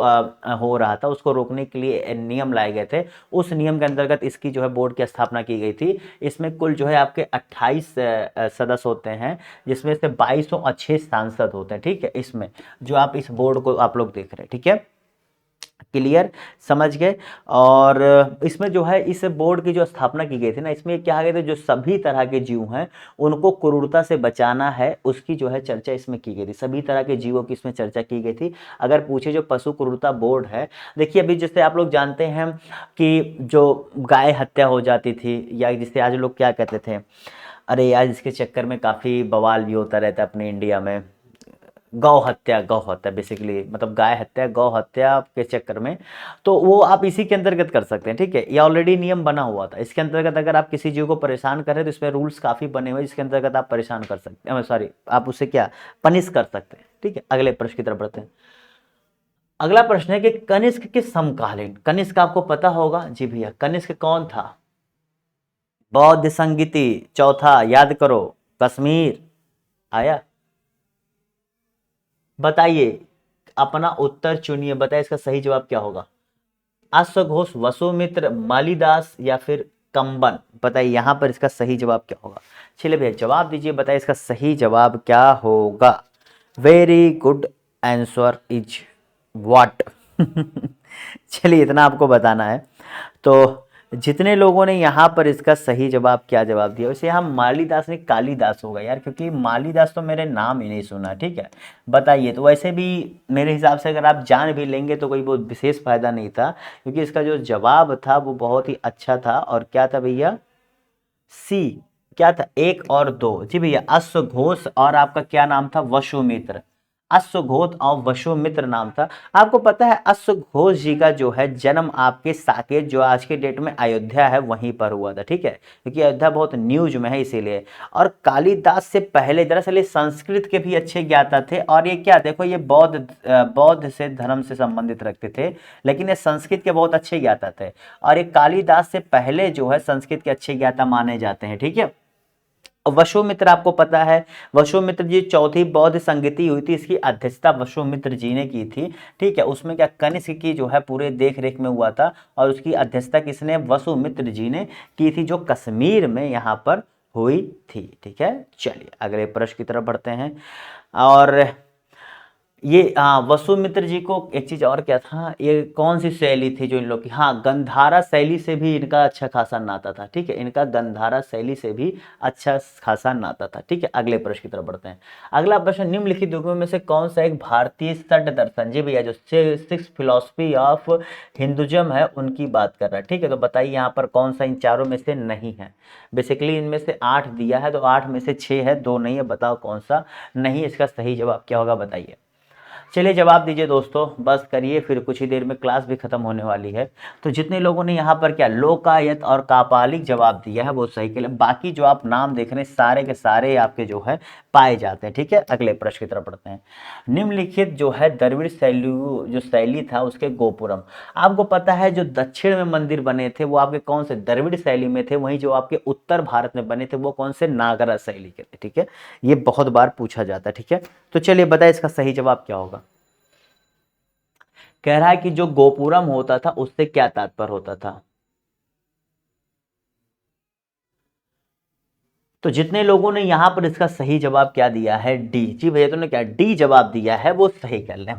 हो रहा था उसको रोकने के लिए नियम लाए गए थे। उस नियम के अंतर्गत इसकी जो है बोर्ड की स्थापना की गई थी। इसमें कुल जो है आपके 28 सदस्य होते हैं, जिसमें से 22 और 6 सांसद होते हैं, ठीक है, इसमें जो आप इस बोर्ड को आप लोग देख रहे हैं, ठीक है, क्लियर, समझ गए। और इसमें जो है इस बोर्ड की जो स्थापना की गई थी ना, इसमें क्या गए थे, जो सभी तरह के जीव हैं उनको क्रूरता से बचाना है, उसकी जो है चर्चा इसमें की गई थी। सभी तरह के जीवों की इसमें चर्चा की गई थी। अगर पूछे जो पशु क्रूरता बोर्ड है, देखिए अभी जैसे आप लोग जानते हैं कि जो गाय हत्या हो जाती थी, या जिसे आज लोग क्या कहते थे, अरे यार इसके चक्कर में काफ़ी बवाल भी होता रहता है अपने इंडिया में, गौ हत्या बेसिकली, मतलब गाय हत्या, गौ हत्या के चक्कर में, तो वो आप इसी के अंतर्गत कर सकते हैं, ठीक है। ये ऑलरेडी नियम बना हुआ था, इसके अंतर्गत अगर आप किसी जीव को परेशान कर रहे हैं तो इसमें रूल्स काफ़ी बने हुए हैं, जिसके अंतर्गत आप परेशान कर सकते हैं, सॉरी, आप उससे क्या पनिश कर सकते हैं, ठीक है। अगले प्रश्न की तरफ बढ़ते हैं। अगला प्रश्न है कि कनिष्क के समकालीन, कनिष्क आपको पता होगा, जी भैया, कनिष्क कौन था, बौद्ध संगीति, चौथा याद करो, कश्मीर, आया, बताइए, अपना उत्तर चुनिए, बताइए इसका सही जवाब क्या होगा। अश्वघोष, वसुमित्र, मालीदास, या फिर कंबन, बताइए यहाँ पर इसका सही जवाब क्या होगा। चलिए भैया जवाब दीजिए, बताइए इसका सही जवाब क्या होगा। Very good answer is what. चलिए इतना आपको बताना है। तो जितने लोगों ने यहाँ पर इसका सही जवाब क्या जवाब दिया, वैसे यहाँ मालीदास नहीं कालीदास होगा यार, क्योंकि मालीदास तो मेरे नाम ही नहीं सुना, ठीक है। बताइए, तो वैसे भी मेरे हिसाब से अगर आप जान भी लेंगे तो कोई वो विशेष फायदा नहीं था, क्योंकि इसका जो जवाब था वो बहुत ही अच्छा था। और क्या था भैया, सी, क्या था, 1 और 2, जी भैया, अश्वघोष और आपका क्या नाम था, वसुमित्र, अश्वघोष और वसुमित्र नाम था। आपको पता है अश्वघोष जी का जो है जन्म आपके साकेत, जो आज के डेट में अयोध्या है, वहीं पर हुआ था, ठीक है, क्योंकि अयोध्या बहुत न्यूज में है इसीलिए। और कालिदास से पहले दरअसल ये संस्कृत के भी अच्छे ज्ञाता थे, और ये क्या देखो, ये बौद्ध से धर्म से संबंधित रखते थे, लेकिन ये संस्कृत के बहुत अच्छे ज्ञाता थे, और ये कालिदास से पहले जो है संस्कृत के अच्छे ज्ञाता माने जाते हैं, ठीक है। वसुमित्र आपको पता है, वसुमित्र जी चौथी बौद्ध संगीति हुई थी, इसकी अध्यक्षता वसुमित्र जी ने की थी, ठीक है। उसमें क्या कनिष्क की जो है पूरे देख रेख में हुआ था, और उसकी अध्यक्षता किसने, वसुमित्र जी ने की थी, जो कश्मीर में यहाँ पर हुई थी, ठीक है। चलिए अगले प्रश्न की तरफ बढ़ते हैं। और ये हाँ, वसुमित्र जी को एक चीज और क्या था, ये कौन सी शैली थी जो इन लोग की, हाँ गंधारा शैली से भी इनका अच्छा खासा नाता था। ठीक है, इनका गंधारा शैली से भी अच्छा खासा नाता था। ठीक है, अगले प्रश्न की तरफ बढ़ते हैं। अगला प्रश्न, निम्नलिखित युगों में से कौन सा एक भारतीय षड दर्शन, जी भैया जो सिक्स फिलोसफी ऑफ हिंदुज्म है उनकी बात कर रहा है। ठीक है, तो बताइए यहाँ पर कौन सा इन चारों में से नहीं है। बेसिकली इनमें से 8 दिया है, तो 8 में से 6 है, 2 नहीं है। बताओ कौन सा नहीं, इसका सही जवाब क्या होगा बताइए। चलिए जवाब दीजिए दोस्तों, बस करिए, फिर कुछ ही देर में क्लास भी खत्म होने वाली है। तो जितने लोगों ने यहाँ पर क्या लोकायत और कापालिक जवाब दिया है वो सही के लिए, बाकी जो आप नाम देख रहे हैं सारे के सारे आपके जो है पाए जाते हैं। ठीक है, अगले प्रश्न की तरफ बढ़ते हैं। निम्नलिखित जो है द्रविड़ शैली, जो शैली था उसके गोपुरम, आपको पता है जो दक्षिण में मंदिर बने थे वो आपके कौन से द्रविड़ शैली में थे, वहीं जो आपके उत्तर भारत में बने थे वो कौन से नागरा शैली के थे। ठीक है, ये बहुत बार पूछा जाता है। ठीक है, तो चलिए बताइए इसका सही जवाब क्या होगा। कह रहा है कि जो गोपुरम होता था उससे क्या तात्पर्य होता था। तो जितने लोगों ने यहां पर इसका सही जवाब क्या दिया है, डी, जी भैया तुमने क्या डी जवाब दिया है, वो सही कर लें।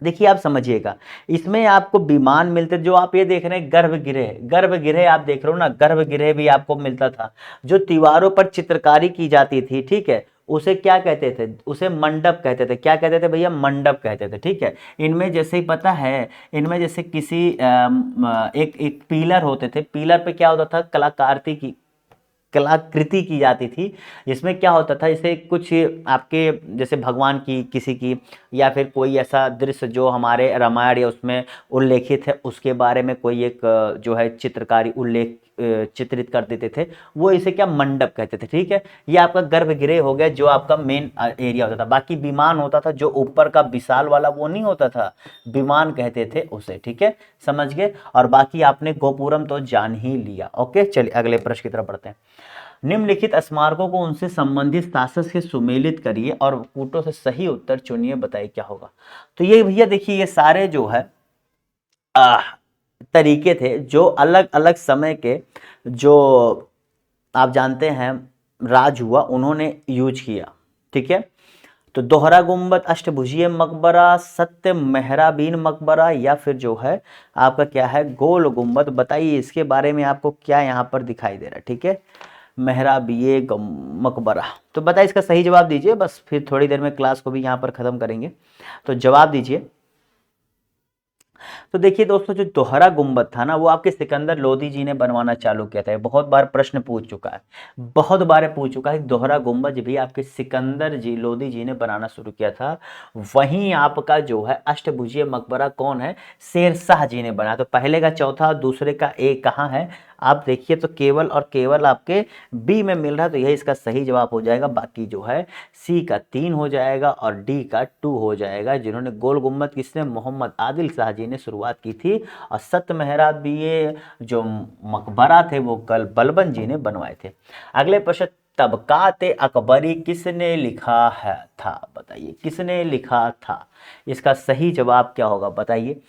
देखिए आप समझिएगा, इसमें आपको विमान मिलते, जो आप ये देख रहे हैं गर्भगृह, गर्भगृह आप देख रहे हो ना, गर्भगृह भी आपको मिलता था। जो दीवारों पर चित्रकारी की जाती थी, ठीक है, उसे क्या कहते थे, उसे मंडप कहते थे। क्या कहते थे भैया, मंडप कहते थे। ठीक है, इनमें जैसे ही पता है, इनमें जैसे किसी एक एक पिलर होते थे, पिलर पे क्या होता था, कलाकृति की कलाकृति की जाती थी। जिसमें क्या होता था, जैसे कुछ आपके जैसे भगवान की, किसी की, या फिर कोई ऐसा दृश्य जो हमारे रामायण या उसमें उल्लेखित है उसके बारे में कोई एक जो है चित्रकारी उल्लेख चित्रित कर देते थे, वो इसे क्या मंडप कहते थे। ठीक है, ये आपका गर्भगृह हो गया जो आपका मेन एरिया होता था। बाकी विमान होता था जो ऊपर का विशाल वाला, वो नहीं होता था, विमान कहते थे उसे। ठीक है, समझ गए। और बाकी आपने गोपुरम तो जान ही लिया। ओके, चलिए अगले प्रश्न की तरफ बढ़ते हैं। निम्नलिखित स्मारकों को उनसे संबंधित शासक से सुमेलित करिए और कूटों से सही उत्तर चुनिए, बताइए क्या होगा। तो ये भैया देखिए, ये सारे जो है आ, तरीके थे जो अलग अलग समय के जो आप जानते हैं राज हुआ उन्होंने यूज किया। ठीक है, तो दोहरा गुंबद, अष्टभुजीय मकबरा, सत्य मेहराबीन मकबरा, या फिर जो है आपका क्या है गोल गुंबद, बताइए इसके बारे में आपको क्या यहाँ पर दिखाई दे रहा है। ठीक है, मेहराबिए मकबरा, तो बताइए इसका सही जवाब दीजिए, बस फिर थोड़ी देर में क्लास को भी यहाँ पर खत्म करेंगे, तो जवाब दीजिए। तो देखिए दोस्तों, जो दोहरा गुंबद था ना वो आपके सिकंदर लोदी जी ने बनवाना चालू किया था। ये बहुत बार प्रश्न पूछ चुका है, बहुत बार पूछ चुका है। दोहरा गुंबद भी आपके सिकंदर जी लोदी जी ने बनाना शुरू किया था। वहीं आपका जो है अष्टभुजीय मकबरा कौन है, शेरशाह जी ने बनाया। तो पहले का चौथा, दूसरे का एक कहाँ है आप देखिए, तो केवल और केवल आपके बी में मिल रहा है, तो यही इसका सही जवाब हो जाएगा। बाकी जो है सी का 3 हो जाएगा और डी का 2 हो जाएगा। जिन्होंने गोल गुम्बद किसने, मोहम्मद आदिल शाह जी ने शुरुआत की थी, और सत्य मेहराब भी ये जो मकबरा थे वो कल बलबन जी ने बनवाए थे। अगले प्रश्न, तबकात अकबरी किसने लिखा है था, बताइए किसने लिखा था, इसका सही जवाब क्या होगा बताइए।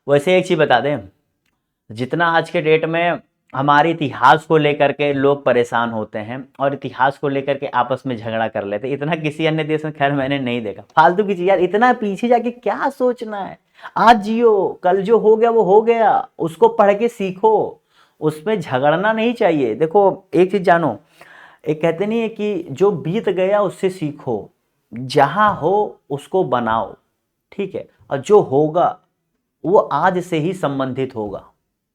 वैसे एक चीज बता दें, जितना आज के डेट में हमारे इतिहास को लेकर के लोग परेशान होते हैं और इतिहास को लेकर के आपस में झगड़ा कर लेते हैं, इतना किसी अन्य देश में खैर मैंने नहीं देखा। फालतू की चीज यार, इतना पीछे जाके क्या सोचना है, आज जियो, कल जो हो गया वो हो गया, उसको पढ़ के सीखो, उसमें झगड़ना नहीं चाहिए। देखो एक चीज जानो, एक कहते नहीं है कि जो बीत गया उससे सीखो, जहां हो उसको बनाओ। ठीक है, और जो होगा वो आज से ही संबंधित होगा।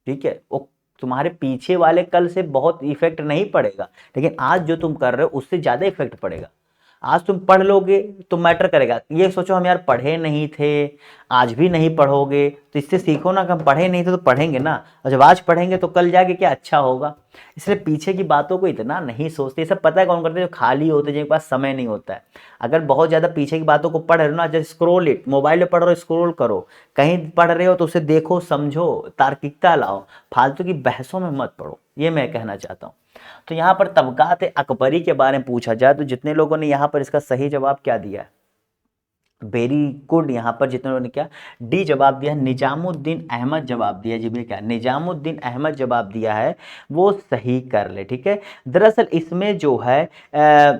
ठीक है, वो तुम्हारे पीछे वाले कल से बहुत इफेक्ट नहीं पड़ेगा, लेकिन आज जो तुम कर रहे हो उससे ज्यादा इफेक्ट पड़ेगा। आज तुम पढ़ लोगे तो मैटर करेगा। ये सोचो हम यार पढ़े नहीं थे, आज भी नहीं पढ़ोगे, तो इससे सीखो ना कि हम पढ़े नहीं थे तो पढ़ेंगे ना, और जब आज पढ़ेंगे तो कल जाके क्या अच्छा होगा। इसलिए पीछे की बातों को इतना नहीं सोचते। ये सब पता है कौन करते हैं, जो खाली होते हैं, जिनके पास समय नहीं होता है। अगर बहुत ज्यादा पीछे की बातों को पढ़ रहे हो ना, जैसे स्क्रोल इट, मोबाइल में पढ़ रहे हो स्क्रोल करो, कहीं पढ़ रहे हो तो उसे देखो, समझो, तार्किकता लाओ, फालतू की बहसों में मत पढ़ो, ये मैं कहना चाहता हूँ। तो यहाँ पर तबकात अकबरी के बारे में पूछा जाए तो जितने लोगों ने यहाँ पर इसका सही जवाब क्या दिया है, वेरी गुड। यहाँ पर जितने लोगों ने क्या डी जवाब दिया है, निजामुद्दीन अहमद जवाब दिया जी भैया, क्या निजामुद्दीन अहमद जवाब दिया है, वो सही कर ले। ठीक है, दरअसल इसमें जो है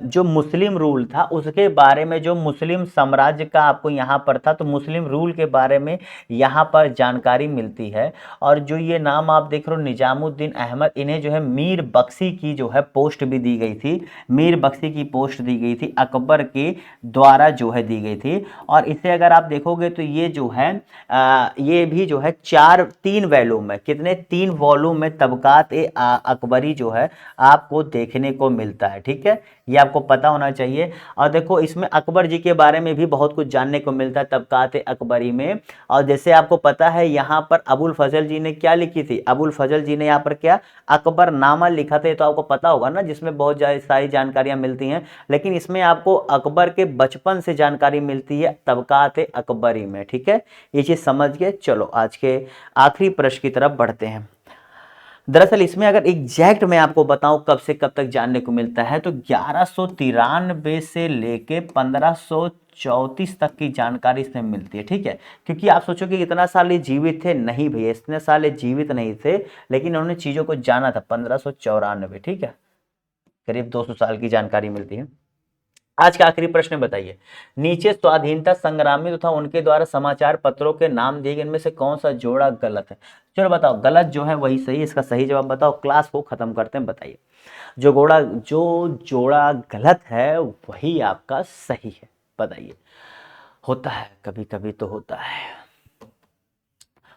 जो मुस्लिम रूल था उसके बारे में, जो मुस्लिम साम्राज्य का आपको यहाँ पर था, तो मुस्लिम रूल के बारे में यहाँ पर जानकारी मिलती है। और जो ये नाम आप देख रहे हो निजामुद्दीन अहमद, इन्हें जो है मीर बख्शी की जो है पोस्ट भी दी गई थी, मीर बख्शी की पोस्ट दी गई थी, अकबर के द्वारा जो है दी गई थी। और इसे अगर आप देखोगे तो ये जो है ये भी जो है तीन वॉल्यूम में, कितने 3 वॉल्यूम में तबकात ए अकबरी जो है आपको देखने को मिलता है। ठीक है, ये आपको पता होना चाहिए। और देखो इसमें अकबर जी के बारे में भी बहुत कुछ जानने को मिलता है तबकात ए अकबरी में। और जैसे आपको पता है यहाँ पर अबुल फजल जी ने क्या लिखी थी, अबुल फजल जी ने यहाँ पर क्या अकबरनामा लिखा था, तो आपको पता होगा ना, जिसमें बहुत सारी जानकारियां मिलती हैं। लेकिन इसमें आपको अकबर के बचपन से जानकारी मिलती है तबकात अकबरी में। ठीक है, ये चीज समझ गए। चलो आज के आखिरी प्रश्न की तरफ बढ़ते हैं। दरअसल इसमें अगर एग्जैक्ट मैं आपको बताऊं कब से कब तक जानने को मिलता है, तो 1193 से लेके 1534 तक की जानकारी इसमें मिलती है। ठीक है, क्योंकि आप सोचो कि इतना साल ये जीवित थे, नहीं भैया इतने साल ये जीवित नहीं थे, लेकिन उन्होंने चीजों को जाना था 1594। ठीक है, करीब 200 साल की जानकारी मिलती है। आज का आखिरी प्रश्न बताइए, नीचे स्वाधीनता संग्रामी तथा उनके द्वारा समाचार पत्रों के नाम दिए गए, इनमें से कौन सा जोड़ा गलत है? चलो बताओ, गलत जो है वही सही, इसका सही जवाब बताओ, क्लास को खत्म करते हैं। बताइए, जो जोड़ा गलत है वही आपका सही है। बताइए, होता है कभी कभी तो होता है।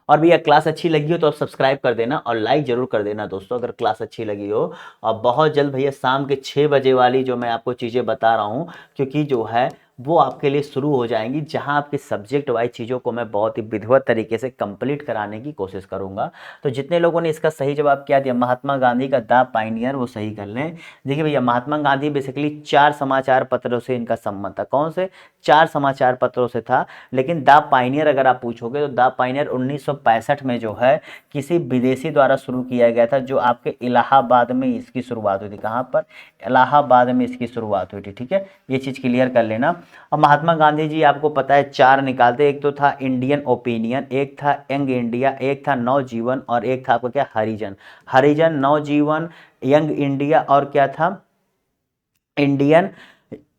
और भैया क्लास अच्छी लगी हो तो आप सब्सक्राइब कर देना और लाइक जरूर कर देना दोस्तों, अगर क्लास अच्छी लगी हो। और बहुत जल्द भैया शाम के 6 बजे वाली जो मैं आपको चीज़ें बता रहा हूँ, क्योंकि जो है वो आपके लिए शुरू हो जाएंगी, जहां आपके सब्जेक्ट वाइज चीज़ों को मैं बहुत ही विधिवत तरीके से कंप्लीट कराने की कोशिश करूंगा। तो जितने लोगों ने इसका सही जवाब क्या दिया, महात्मा गांधी का द पाइनियर, वो सही कर लें। देखिए भैया, महात्मा गांधी बेसिकली 4 समाचार पत्रों से इनका संबंध था। कौन से 4 समाचार पत्रों से था? लेकिन द पाइनियर अगर आप पूछोगे तो द पाइनियर 1965 में जो है किसी विदेशी द्वारा शुरू किया गया था, जो आपके इलाहाबाद में इसकी शुरुआत हुई थी। कहाँ पर? इलाहाबाद में इसकी शुरुआत हुई थी। ठीक है, ये चीज़ क्लियर कर लेना। और महात्मा गांधी जी आपको पता है 4 निकालते, एक तो था इंडियन ओपिनियन, एक था यंग इंडिया, एक था नवजीवन, और एक था आपको क्या हरिजन। हरिजन, नवजीवन, यंग इंडिया और क्या था इंडियन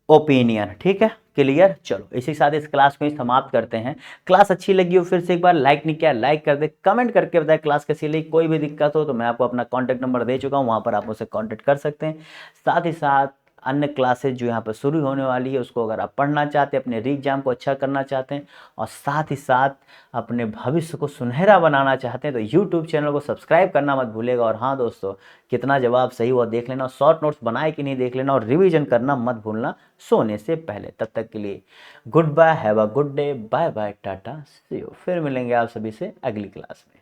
ओपिनियन। ठीक है, क्लियर। चलो इसी के साथ इस क्लास को ही समाप्त करते हैं। क्लास अच्छी लगी हो फिर से एक बार लाइक नहीं किया, लाइक कर दे, कमेंट करके बताए क्लास कैसी लगी। कोई भी दिक्कत हो तो मैं आपको अपना कॉन्टैक्ट नंबर दे चुका हूँ, वहाँ पर आप मुझसे कॉन्टैक्ट कर सकते हैं। साथ ही साथ अन्य क्लासेज जो यहाँ पर शुरू होने वाली है, उसको अगर आप पढ़ना चाहते हैं, अपने री एग्जाम को अच्छा करना चाहते हैं, और साथ ही साथ अपने भविष्य को सुनहरा बनाना चाहते हैं, तो यूट्यूब चैनल को सब्सक्राइब करना मत भूलेगा। और हाँ दोस्तों, कितना जवाब सही हुआ देख लेना, शॉर्ट नोट्स बनाए कि नहीं देख लेना, और रिवीजन करना मत भूलना सोने से पहले। तब तक के लिए good bye, have a good day, bye bye, tata, see you. फिर मिलेंगे आप सभी से अगली क्लास में।